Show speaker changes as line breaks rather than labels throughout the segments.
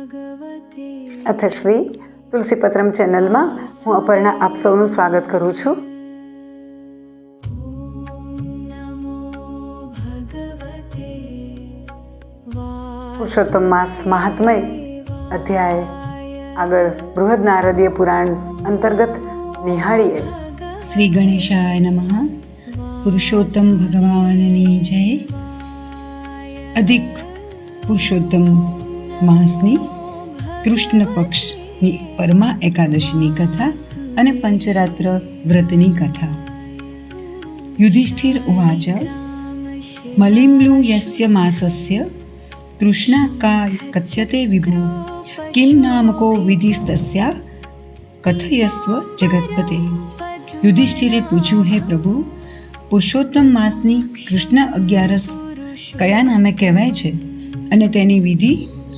અથ શ્રી તુલસીપત્રમ ચેનલમાં હું અપર્ણા આપ સૌનું સ્વાગત કરું છું. પુરુષોત્તમ માસ મહાત્મય અધ્યાય આગળ બૃહદ નારદીય પુરાણ અંતર્ગત નિહાળીએ.
શ્રી ગણેશાય નમઃ. પુરુષોત્તમ ભગવાનની જય. અધિક પુરુષોત્તમ માસની કૃષ્ણ પક્ષની પરમા એકાદશીની કથા અને પંચરાત્ર વ્રતની કથા. યુધિષ્ઠિર ઉવાચ મલિમ્લુ યસ્ય માસસ્ય કૃષ્ણા કા કથ્યતે વિભુ કિમ નામકો વિધિસ્તસ્યા કથયસ્વ જગતપતે. યુધિષ્ઠિરે પૂછ્યું, હે પ્રભુ, પુરુષોત્તમ માસની કૃષ્ણ 11 કયા નામે કહેવાય છે અને તેની વિધિ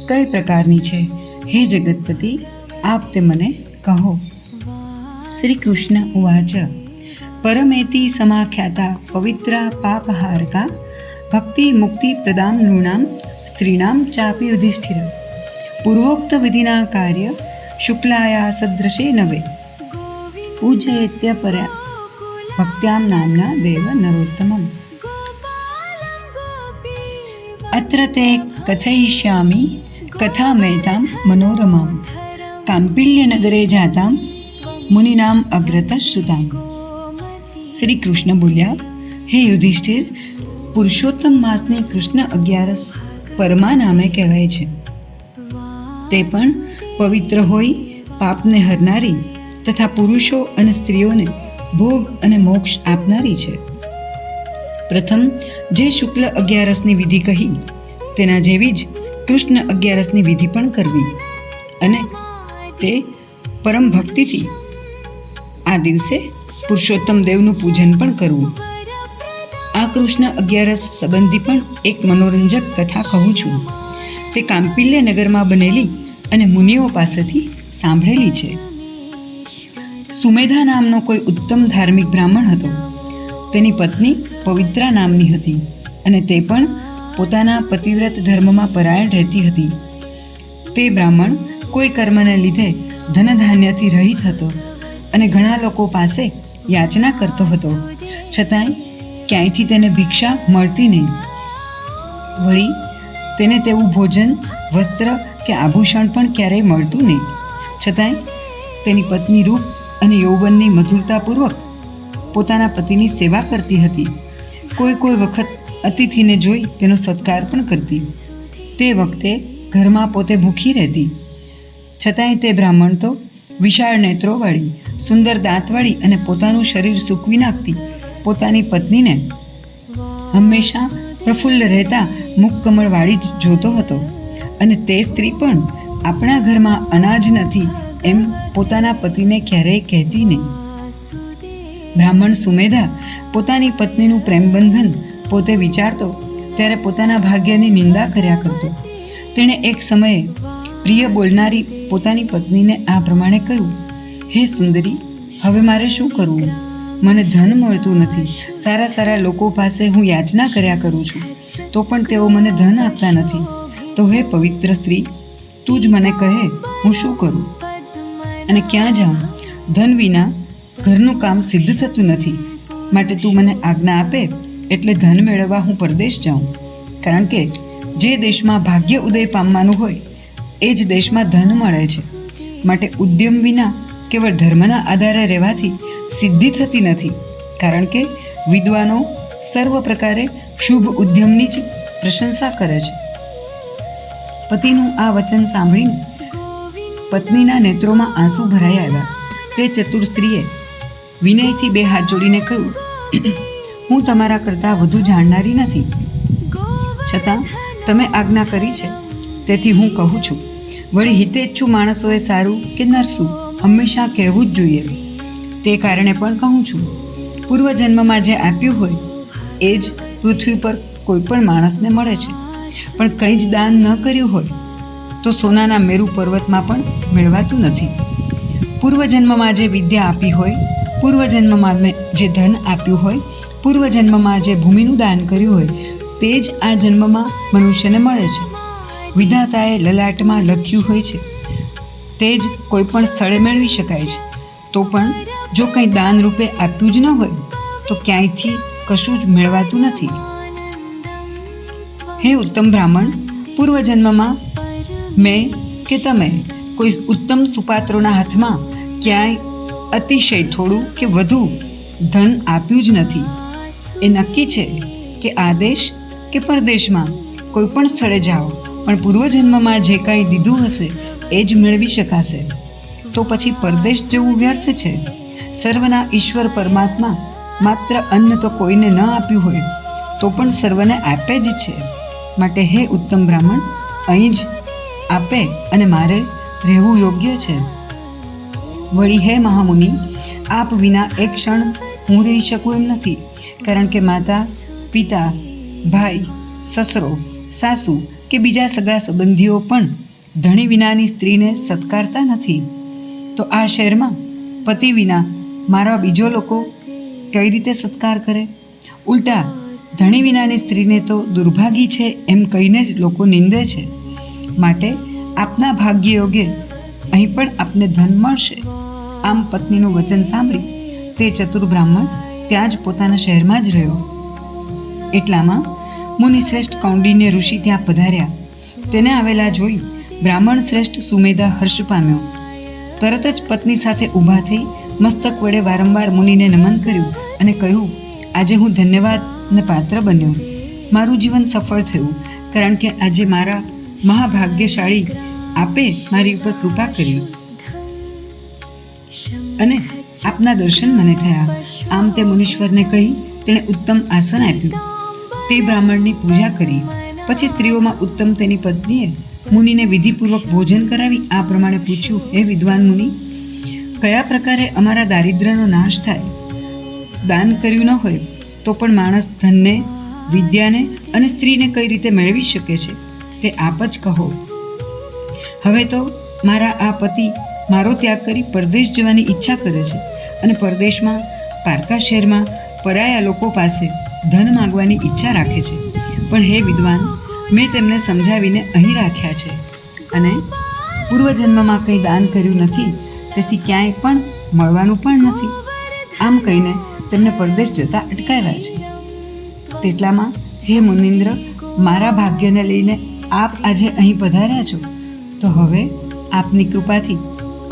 કઈ પ્રકારની છે? હે જગતપતિ, આપ તે મને કહો. શ્રી કૃષ્ણ ઉવાચ પરમેતિ સમાખ્યાતા પવિત્રા પાપહારકા ભક્તિ મુક્તિ પ્રદામ નૃણામ સ્ત્રીણામ ચાપી યુધિષ્ઠિર પૂર્વોક્ત વિધિના કાર્ય શુક્લાયા સદૃશે નવે પૂજયત્ય પર્યા ભક્ત્યામ નામના દેવ નરોત્તમમ. અત્ર તે કથયિષ્યામિ કથામેતામ મનોરમામ કાંપિલ્યનગરે જાતામ મુનિનામ અગ્રત શ્રુતામ. શ્રી કૃષ્ણ બોલ્યા, હે યુધિષ્ઠિર, પુરુષોત્તમ માસની કૃષ્ણ 11 પરમા નામે કહેવાય છે. તે પણ પવિત્ર હોઈ પાપને હરનારી તથા પુરુષો અને સ્ત્રીઓને ભોગ અને મોક્ષ આપનારી છે. પ્રથમ જે શુક્લ 11ની વિધિ કહી તેના જેવી જ કૃષ્ણ 11ની વિધિ પણ કરવી અને તે પરમ ભક્તિથી આ દિવસે પુરુષોત્તમ દેવનું પૂજન પણ કરવું. આ કૃષ્ણ 11 સંબંધી પણ એક મનોરંજક કથા કહું છું. તે કાંપિલ્ય નગરમાં બનેલી અને મુનિઓ પાસેથી સાંભળેલી છે. સુમેધા નામનો કોઈ ઉત્તમ ધાર્મિક બ્રાહ્મણ હતો. તેની પત્ની પવિત્રા નામની હતી અને તે પણ પોતાના પતિવ્રત ધર્મમાં પરાયણ રહેતી હતી. તે બ્રાહ્મણ કોઈ કર્મને લીધે ધનધાન્યથી રહિત હતો અને ઘણા લોકો પાસે યાચના કરતો હતો, છતાંય ક્યાંયથી તેને ભિક્ષા મળતી નહીં. વળી તેને તેવું ભોજન, વસ્ત્ર કે આભૂષણ પણ ક્યારેય મળતું નહીં. છતાંય તેની પત્ની રૂપ અને યૌવનની મધુરતાપૂર્વક પોતાના પતિની સેવા કરતી હતી. કોઈ વખત અતિથિને જોઈ તેનો સત્કાર પણ કરતી. તે વખતે ઘરમાં પોતે ભૂખી રહેતી. છતાંય તે બ્રાહ્મણ તો વિશાળ નેત્રોવાળી, સુંદર દાંતવાળી અને પોતાનું શરીર સૂકવી નાખતી પોતાની પત્નીને હંમેશા પ્રફુલ્લ રહેતા મુખકમળવાળી જ જોતો હતો. અને તે સ્ત્રી પણ આપણા ઘરમાં અનાજ નથી એમ પોતાના પતિને ક્યારેય કહેતી નહીં. બ્રાહ્મણ સુમેધા પોતાની પત્નીનું પ્રેમબંધન પોતે વિચારતો ત્યારે પોતાના ભાગ્યની નિંદા કર્યા કરતો. તેણે એક સમયે પ્રિય બોલનારી પોતાની પત્નીને આ પ્રમાણે કહ્યું, હે સુંદરી, હવે મારે શું કરવું? મને ધન મળતું નથી. સારા લોકો પાસે હું યાચના કર્યા કરું છું તો પણ તેઓ મને ધન આપતા નથી. તો હે પવિત્ર સ્ત્રી, તું જ મને કહે હું શું કરું અને ક્યાં જાઉં? ધન વિના ઘરનું કામ સિદ્ધ થતું નથી. માટે તું મને આજ્ઞા આપે એટલે ધન મેળવવા હું પરદેશ જાઉં. કારણ કે જે દેશમાં ભાગ્ય ઉદય પામવાનું હોય એ જ દેશમાં ધન મળે છે. માટે ઉદ્યમ વિના કેવળ ધર્મના આધારે રહેવાથી સિદ્ધિ થતી નથી. કારણ કે વિદ્વાનો સર્વ પ્રકારે શુભ ઉદ્યમની જ પ્રશંસા કરે છે. પતિનું આ વચન સાંભળીને પત્નીના નેત્રોમાં આંસુ ભરાઈ આવ્યા. તે ચતુર સ્ત્રીએ વિનયથી 2 હાથ જોડીને કહ્યું, હું તમારા કરતાં વધુ જાણનારી નથી, છતાં તમે આજ્ઞા કરી છે તેથી હું કહું છું. વળી હિતેચ્છુ માણસોએ સારું કે નરસું હંમેશા કહેવું જ જોઈએ. તે કારણે પણ કહું છું, પૂર્વજન્મમાં જે આપ્યું હોય એ જ પૃથ્વી પર કોઈ પણ માણસને મળે છે. પણ કંઈ જ દાન ન કર્યું હોય તો સોનાના મેરુ પર્વતમાં પણ મેળવાતું નથી. પૂર્વજન્મમાં જે વિદ્યા આપી હોય, પૂર્વજન્મમાં જે ધન આપ્યું હોય, પૂર્વજન્મમાં જે ભૂમિનું દાન કર્યું હોય તે જ આ જન્મમાં મનુષ્યને મળે છે. વિધાતાએ લલાટમાં લખ્યું હોય છે તે જ કોઈ પણ સ્થળે મેળવી શકાય છે. તો પણ જો કંઈ દાન રૂપે આપ્યું જ ન હોય તો ક્યાંયથી કશું જ મેળવાતું નથી. હે ઉત્તમ બ્રાહ્મણ, પૂર્વજન્મમાં મેં કે તમે કોઈ ઉત્તમ સુપાત્રોના હાથમાં ક્યાંય અતિશય થોડું કે વધુ ધન આપ્યું જ નથી. એ નક્કી છે કે આદેશ કે પરદેશમાં કોઈ પણ સ્થળે જાઓ પણ પૂર્વજન્મમાં જે કાંઈ દીધું હશે એ જ મેળવી શકાશે. તો પછી પરદેશ જવું વ્યર્થ છે. સર્વના ઈશ્વર પરમાત્મા માત્ર અન્ન તો કોઈને ન આપ્યું હોય તો પણ સર્વને આપે જ છે. માટે હે ઉત્તમ બ્રાહ્મણ, અહીં જ આપે અને મારે રહેવું યોગ્ય છે. વળી હે મહામુનિ, આપ વિના એક ક્ષણ હું રહી શકું એમ નથી, કારણ કે માતા, પિતા, ભાઈ, સસરો, સાસુ કે બીજા સગા સંબંધીઓ પણ ધણી વિનાની સ્ત્રીને સત્કારતા નથી. તો આ શહેરમાં પતિ વિના મારા બીજો લોકો કઈ રીતે સત્કાર કરે? ઉલટા ધણી વિનાની સ્ત્રીને તો દુર્ભાગી છે એમ કહીને જ લોકો નિંદે છે. માટે આપના ભાગ્ય યોગે અહીં પણ આપને ધન મળશે. આમ પત્નીનું વચન સાંભળી તે ચતુર બ્રાહ્મણ ત્યાં જ પોતાના શહેરમાં જ રહ્યો. એટલામાં મુનિશ્રેષ્ઠ કૌંડિન્ય ઋષિ ત્યાં પધાર્યા. તેને આવેલા જોઈ બ્રાહ્મણ શ્રેષ્ઠ સુમેધા હર્ષ પામ્યો. તરત જ પત્ની સાથે ઊભા થઈ મસ્તક વડે વારંવાર મુનિને નમન કર્યું અને કહ્યું, આજે હું ધન્યવાદને પાત્ર બન્યો. મારું જીવન સફળ થયું, કારણ કે આજે મારા મહાભાગ્યશાળી આપે મારી ઉપર કૃપા કરી અને આપના દર્શન મને થયા. આમ તે મુનીશ્વરને કહી તેણે ઉત્તમ આસન આપ્યું. તે બ્રાહ્મણની પૂજા કરી. પછી સ્ત્રીઓમાં ઉત્તમ તેની પત્નીએ મુનિને વિધિપૂર્વક ભોજન કરાવી આ પ્રમાણે પૂછ્યું, હે વિદ્વાન મુનિ, કયા પ્રકારે અમારા દારિદ્ર્યનો નાશ થાય? દાન કર્યું ન હોય તો પણ માણસ ધનને, વિદ્યાને અને સ્ત્રીને કઈ રીતે મેળવી શકે છે તે આપ જ કહો. હવે તો મારા આ પતિ મારો ત્યાગ કરી પરદેશ જવાની ઈચ્છા કરે છે અને પરદેશમાં પારકા શહેરમાં પરાયા લોકો પાસે ધન માંગવાની ઈચ્છા રાખે છે. પણ હે વિદ્વાન, મેં તેમને સમજાવીને અહીં રાખ્યા છે અને પૂર્વજન્મમાં કંઈ દાન કર્યું નથી, તેથી ક્યાંય પણ મળવાનું પણ નથી. આમ કહીને તેમને પરદેશ જતા અટકાવ્યા છે. તેટલામાં હે મુનિન્દ્ર, મારા ભાગ્યને લઈને આપ આજે અહીં પધાર્યા છો, તો હવે આપની કૃપાથી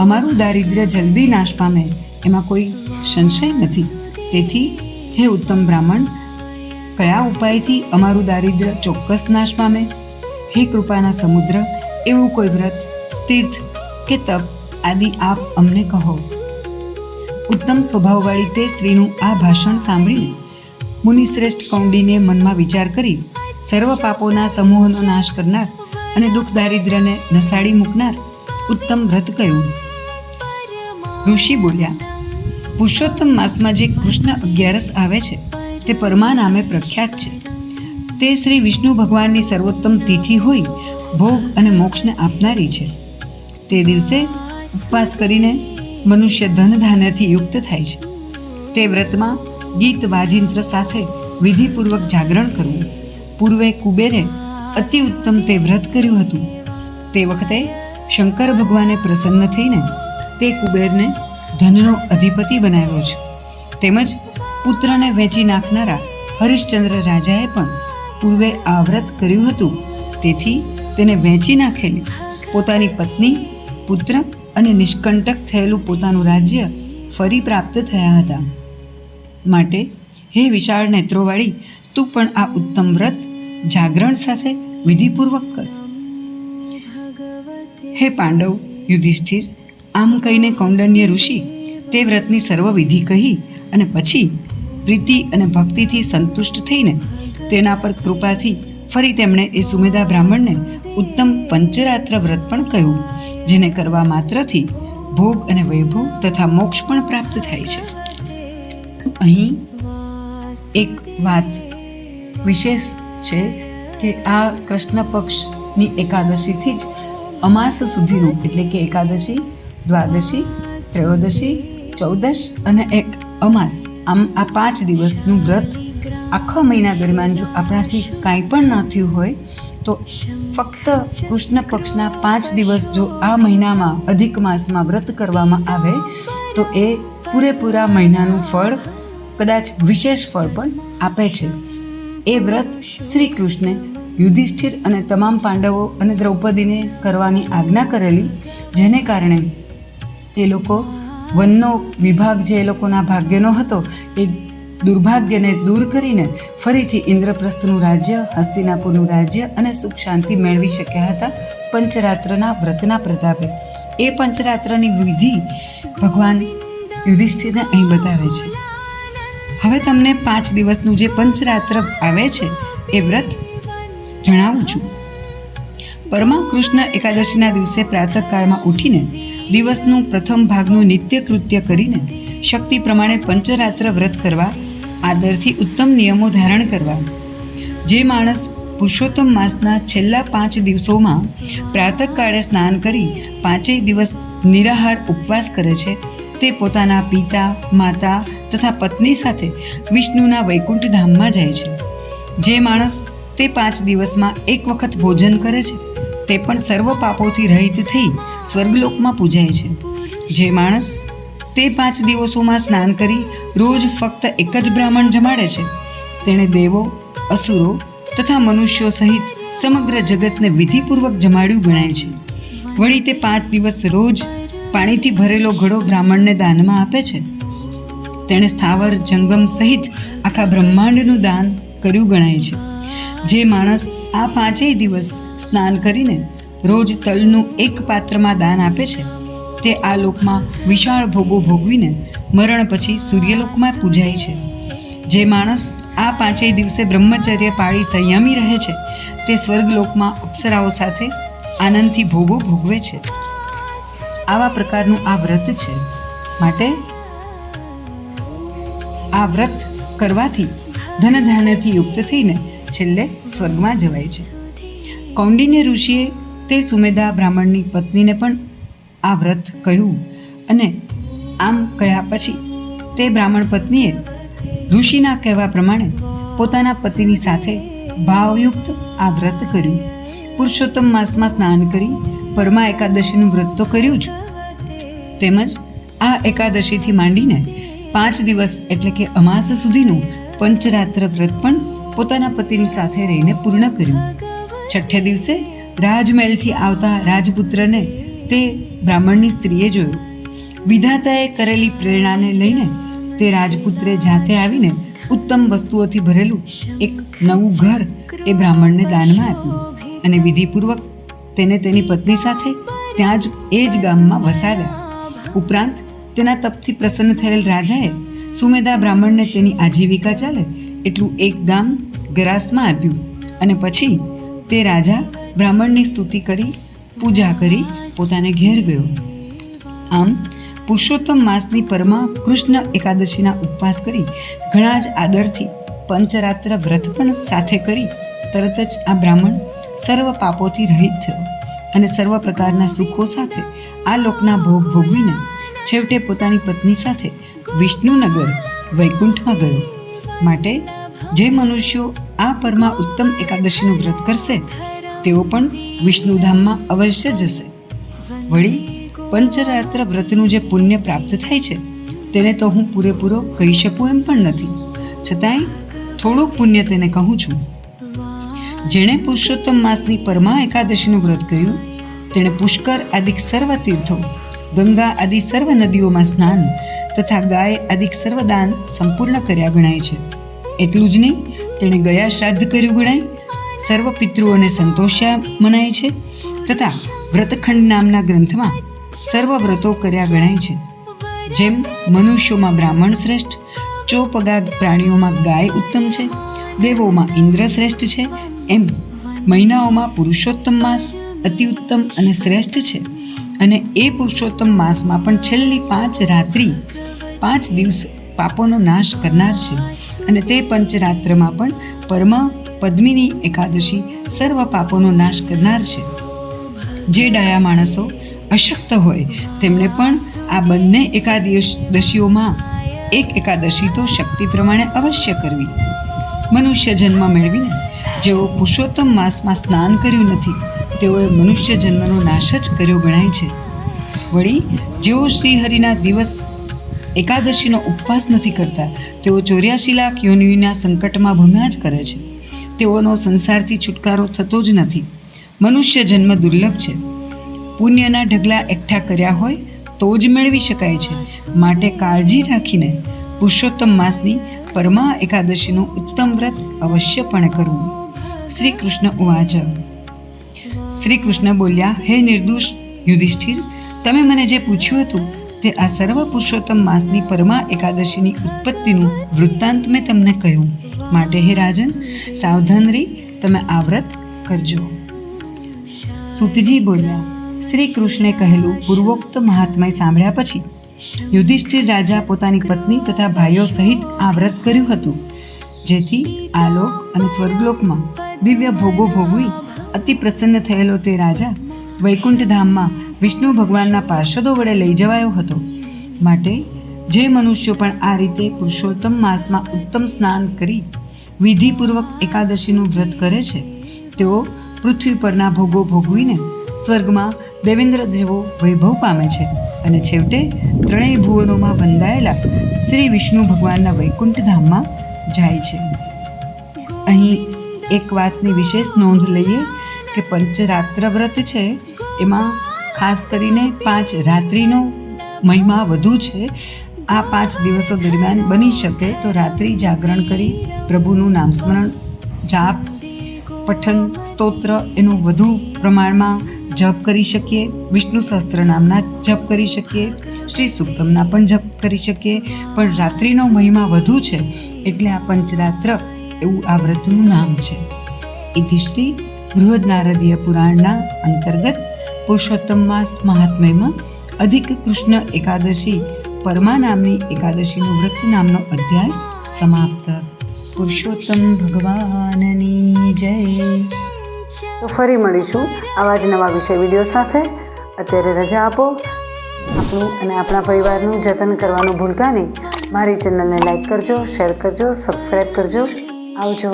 અમારું દારિદ્ર્ય જલ્દી નાશ પામે એમાં કોઈ સંશય નથી. તેથી હે ઉત્તમ બ્રાહ્મણ, કયા ઉપાયથી અમારું દારિદ્ર્ય ચોક્કસ નાશ પામે? હે કૃપાના સમુદ્ર, એવું કોઈ વ્રત, તીર્થ કે તપ આદિ આપ અમને કહો. ઉત્તમ સ્વભાવવાળી તે સ્ત્રીનું આ ભાષણ સાંભળીને મુનિશ્રેષ્ઠ કૌંડિન્યે મનમાં વિચાર કરી સર્વ પાપોના સમૂહનો નાશ કરનાર અને દુઃખ દારિદ્ર્યને નસાડી મૂકનાર ઉત્તમ વ્રત કહ્યું. ઋષિ બોલ્યા, પુરુષોત્તમ માસમાં જે કૃષ્ણ 11 આવે છે તે પરમા નામે પ્રખ્યાત છે. તે શ્રી વિષ્ણુ ભગવાનની સર્વોત્તમ તિથિ હોય ભોગ અને મોક્ષને આપનારી છે. તે દિવસે ઉપવાસ કરીને મનુષ્ય ધન ધાન્યથી યુક્ત થાય છે. તે વ્રતમાં ગીત વાજિંત્ર સાથે વિધિપૂર્વક જાગરણ કરવું. પૂર્વે કુબેરે અતિ ઉત્તમ તે વ્રત કર્યું હતું. તે વખતે શંકર ભગવાને પ્રસન્ન થઈને તે કુબેરને ધનનો અધિપતિ બનાવ્યો છે. તેમજ પુત્રને વેચી નાખનારા હરિશ્ચંદ્ર રાજાએ પણ પૂર્વે આ વ્રત કર્યું હતું. તેથી તેને વેચી નાખેલી પોતાની પત્ની, પુત્ર અને નિષ્કંટક થયેલું પોતાનું રાજ્ય ફરી પ્રાપ્ત થયા હતા. માટે હે વિશાળ નેત્રોવાળી, તું પણ આ ઉત્તમ વ્રત જાગરણ સાથે વિધિપૂર્વક કર. હે પાંડવ, યુધિષ્ઠિર, આમ કહીને કૌંડન્ય ઋષિ તે વ્રતની સર્વ વિધિ કહી અને પછી પ્રીતિ અને ભક્તિથી સંતુષ્ટ થઈને તેના પર કૃપાથી ફરી તેમણે એ સુમેધા બ્રાહ્મણને ઉત્તમ પંચરાત્ર વ્રત પણ કહ્યું, જેને કરવા માત્રથી ભોગ અને વૈભવ તથા મોક્ષ પણ પ્રાપ્ત થાય છે. અહીં એક વાત વિશેષ છે કે આ કૃષ્ણ પક્ષની એકાદશીથી જ અમાસ સુધીનું, એટલે કે એકાદશી, દ્વાદશી, ત્રયોદશી, 14 અને એક અમાસ, આમ આ 5 દિવસનું વ્રત આખા મહિના દરમિયાન જો આપણાથી કાંઈ પણ ન થયું હોય તો ફક્ત કૃષ્ણ પક્ષના 5 દિવસ જો આ મહિનામાં અધિક માસમાં વ્રત કરવામાં આવે તો એ પૂરેપૂરા મહિનાનું ફળ, કદાચ વિશેષ ફળ પણ આપે છે. એ વ્રત શ્રી કૃષ્ણે યુધિષ્ઠિર અને તમામ પાંડવો અને દ્રૌપદીને કરવાની આજ્ઞા કરેલી, જેને કારણે એ લોકો વનનો વિભાગ જે એ લોકોના ભાગ્યનો હતો એ દુર્ભાગ્યને દૂર કરીને ફરીથી ઇન્દ્રપ્રસ્થનું રાજ્ય, હસ્તિનાપુરનું રાજ્ય અને સુખ શાંતિ મેળવી શક્યા હતા પંચરાત્રના વ્રતના પ્રતાપે. એ પંચરાત્રની વિધિ ભગવાન યુધિષ્ઠિરને અહીં બતાવે છે. હવે તમને 5 દિવસનું જે પંચરાત્ર આવે છે એ વ્રત જણાવું છું. પરમા કૃષ્ણ એકાદશીના દિવસે પ્રાતઃકાળમાં ઉઠીને દિવસનું પ્રથમ ભાગનું નિત્ય કૃત્ય કરીને શક્તિ પ્રમાણે પંચરાત્ર વ્રત કરવા, આદરથી ઉત્તમ નિયમો ધારણ કરવા. જે માણસ પુરુષોત્તમ માસના છેલ્લા 5 દિવસોમાં પ્રાતઃકાળે સ્નાન કરી 5 દિવસ નિરાહાર ઉપવાસ કરે છે તે પોતાના પિતા, માતા તથા પત્ની સાથે વિષ્ણુના વૈકુંઠ ધામમાં જાય છે. જે માણસ તે 5 દિવસમાં એક વખત ભોજન કરે છે તે પણ સર્વ પાપોથી રહિત થઈ સ્વર્ગલોકમાં પૂજાય છે. જે માણસ તે 5 દિવસોમાં સ્નાન કરી રોજ ફક્ત એક જ બ્રાહ્મણ જમાડે છે તેણે દેવો, અસુરો તથા મનુષ્યો સહિત સમગ્ર જગતને વિધિપૂર્વક જમાડ્યું ગણાય છે. વળી તે 5 દિવસ રોજ પાણીથી ભરેલો ઘડો બ્રાહ્મણને દાનમાં આપે છે. તેણે સ્થાવર જંગમ સહિત આખા બ્રહ્માંડનું દાન કર્યું ગણાય છે. જે માણસ આ 5 દિવસ સ્નાન કરીને રોજ તલનું એક પાત્રમાં દાન આપે છે તે આ લોકમાં વિશાળ ભોગો ભોગવીને મરણ પછી સૂર્યલોકમાં પૂજાય છે. જે માણસ આ 5 દિવસે બ્રહ્મચર્ય પાળી સંયમી રહે છે તે સ્વર્ગલોકમાં અપ્સરાઓ સાથે આનંદથી ભોગો ભોગવે છે. આવા પ્રકારનું આ વ્રત છે. માટે આ વ્રત કરવાથી ધનધાન્યથી યુક્ત થઈને છેલ્લે સ્વર્ગમાં જવાય છે. કૌંડિન્ય ઋષિએ તે સુમેધા બ્રાહ્મણની પત્નીને પણ આ વ્રત કહ્યું અને આમ કહ્યા પછી તે બ્રાહ્મણ પત્નીએ ઋષિના કહેવા પ્રમાણે પોતાના પતિની સાથે ભાવયુક્ત આ વ્રત કર્યું. પુરુષોત્તમ માસમાં સ્નાન કરી પરમા એકાદશીનું વ્રત તો કર્યું જ, તેમજ આ એકાદશીથી માંડીને 5 દિવસ એટલે કે અમાસ સુધીનું પંચરાત્ર વ્રત પણ પોતાના પતિની સાથે રહીને પૂર્ણ કર્યું. 6 દિવસે રાજમહેલથી આવતા રાજપુત્રને તે બ્રાહ્મણની સ્ત્રીએ જોયો. વિધાતાએ કરેલી પ્રેરણાને લઈને તે રાજપુત્રે જાતે આવીને ઉત્તમ વસ્તુઓથી ભરેલું એક નવું ઘર એ બ્રાહ્મણને દાનમાં આપ્યું અને વિધિપૂર્વક તેને તેની પત્ની સાથે ત્યાં જ એ જ ગામમાં વસાવ્યા. ઉપરાંત તેના તપથી પ્રસન્ન થયેલ રાજાએ સુમેધા બ્રાહ્મણને તેની આજીવિકા ચાલે એટલું એક ગામ ગરાસમાં આપ્યું અને પછી તે રાજા બ્રાહ્મણની સ્તુતિ કરી, પૂજા કરી પોતાને ઘેર ગયો. આમ પુરુષોત્તમ માસની પરમા કૃષ્ણ એકાદશીના ઉપવાસ કરી ઘણા જ આદરથી પંચરાત્ર વ્રત પણ સાથે કરી તરત જ આ બ્રાહ્મણ સર્વ પાપોથી રહિત થયો અને સર્વ પ્રકારના સુખો સાથે આ લોકના ભોગ ભોગવીને છેવટે પોતાની પત્ની સાથે વિષ્ણુનગર વૈકુંઠમાં ગયો. માટે જે મનુષ્યો આ પરમા ઉત્તમ એકાદશીનું વ્રત કરશે તેઓ પણ વિષ્ણુધામમાં અવશ્ય જશે. વળી પંચરાત્ર વ્રતનું જે પુણ્ય પ્રાપ્ત થાય છે તેને તો હું પૂરેપૂરો કહી શકું એમ પણ નથી, છતાંય થોડુંક પુણ્ય તેને કહું છું. જેણે પુરુષોત્તમ માસની પરમા એકાદશીનું વ્રત કર્યું તેણે પુષ્કર આદિક સર્વ તીર્થો, ગંગા આદિ સર્વ નદીઓમાં સ્નાન તથા ગાય આદિક સર્વ દાન સંપૂર્ણ કર્યા ગણાય છે. એટલું જ નહીં, તેણે ગયા શ્રાદ્ધ કર્યું ગણાય, સર્વ પિતૃઓને સંતોષ્યા મનાય છે તથા વ્રતખંડ નામના ગ્રંથમાં સર્વ વ્રતો કર્યા ગણાય છે. જેમ મનુષ્યોમાં બ્રાહ્મણ શ્રેષ્ઠ, ચોપગા પ્રાણીઓમાં ગાય ઉત્તમ છે, દેવોમાં ઇન્દ્ર શ્રેષ્ઠ છે, એમ મહિનાઓમાં પુરુષોત્તમ માસ અતિ ઉત્તમ અને શ્રેષ્ઠ છે. અને એ પુરુષોત્તમ માસમાં પણ છેલ્લી 5 રાત્રિ 5 દિવસ પાપોનો નાશ કરનાર છે અને તે પંચરાત્રમાં પણ પરમા પદ્મિની એકાદશી સર્વ પાપોનો નાશ કરનાર છે. જે ડાયા માણસો અશક્ત હોય તેમણે પણ આ બંને એકાદશીઓમાં એક એકાદશી તો શક્તિ પ્રમાણે અવશ્ય કરવી. મનુષ્ય જન્મ મેળવીને જેઓ પુરુષોત્તમ માસમાં સ્નાન કર્યું નથી તેઓએ મનુષ્ય જન્મનો નાશ જ કર્યો ગણાય છે. વળી જેઓ શ્રીહરિના દિવસ એકાદશીનો ઉપવાસ નથી કરતા તેઓ 84 લાખ યોનિના સંકટમાં ભમ્યા જ કરે છે. તેઓનો સંસારથી છુટકારો થતો જ નથી. મનુષ્ય જન્મ દુર્લભ છે. પુણ્યના ઢગલા એકઠા કર્યા હોય તો જ મેળવી શકાય છે. માટે કાળજી રાખીને પુરુષોત્તમ માસની પરમા એકાદશીનું ઉત્તમ વ્રત અવશ્યપણે કરવું. શ્રી કૃષ્ણ ઉવાચ. શ્રી કૃષ્ણ બોલ્યા, હે નિર્દોષ યુધિષ્ઠિર, તમે મને જે પૂછ્યું હતું તે આ સર્વ પુરુષોત્તમ માસની પરમા એકાદશીની ઉત્પત્તિનું વૃત્તાંત મેં તમને કહ્યું. માટે હે રાજન, સાવધાન રહી તમે આ વ્રત કરજો. સૂતજી બોલ્યા, શ્રી કૃષ્ણે કહેલું પૂર્વોક્ત મહાત્મય સાંભળ્યા પછી યુધિષ્ઠિર રાજા પોતાની પત્ની તથા ભાઈઓ સહિત આ વ્રત કર્યું હતું, જેથી આલોક અને સ્વર્ગલોકમાં દિવ્ય ભોગો ભોગવી અતિ પ્રસન્ન થયેલો તે રાજા વૈકુંઠ ધામમાં વિષ્ણુ ભગવાનના પાર્ષદો વડે લઈ જવાયો હતો. માટે જે મનુષ્યો પણ આ રીતે પુરુષોત્તમ માસમાં ઉત્તમ સ્નાન કરી વિધિપૂર્વક એકાદશીનું વ્રત કરે છે તેઓ પૃથ્વી પરના ભોગો ભોગવીને સ્વર્ગમાં દેવેન્દ્ર જેવો વૈભવ પામે છે અને છેવટે ત્રણેય ભુવનોમાં બંધાયેલા શ્રી વિષ્ણુ ભગવાનના વૈકુંઠ ધામમાં જાય છે. અહીં એક વાતની વિશેષ નોંધ લઈએ કે પંચરાત્ર વ્રત છે એમાં ખાસ કરીને 5 રાત્રિનો મહિમા વધુ છે. આ 5 દિવસો દરમિયાન બની શકે તો રાત્રિ જાગરણ કરી પ્રભુનું નામસ્મરણ, જાપ, પઠન, સ્તોત્ર એનું વધુ પ્રમાણમાં જપ કરી શકીએ. વિષ્ણુ સહસ્ત્ર નામના જપ કરી શકીએ, શ્રી સૂક્તમના પણ જપ કરી શકીએ. પણ રાત્રિનો મહિમા વધુ છે એટલે આ પંચરાત્ર એવું આ વ્રતનું નામ છે. ઇતિ શ્રી બૃહદ નારદીય પુરાણના અંતર્ગત પુરુષોત્તમ માસ મહાત્મ્યમાં અધિક કૃષ્ણ એકાદશી પરમા નામની એકાદશીનું વ્રત નામનો અધ્યાય સમાપ્ત. પુરુષોત્તમ ભગવાનની જય.
તો ફરી મળીશું આવા જ નવા વિષય વિડીયો સાથે. અત્યારે રજા આપો. આપણું અને આપણા પરિવારનું જતન કરવાનું ભૂલતા નહીં. મારી ચેનલને લાઈક કરજો, શેર કરજો, સબસ્ક્રાઈબ કરજો. આવજો.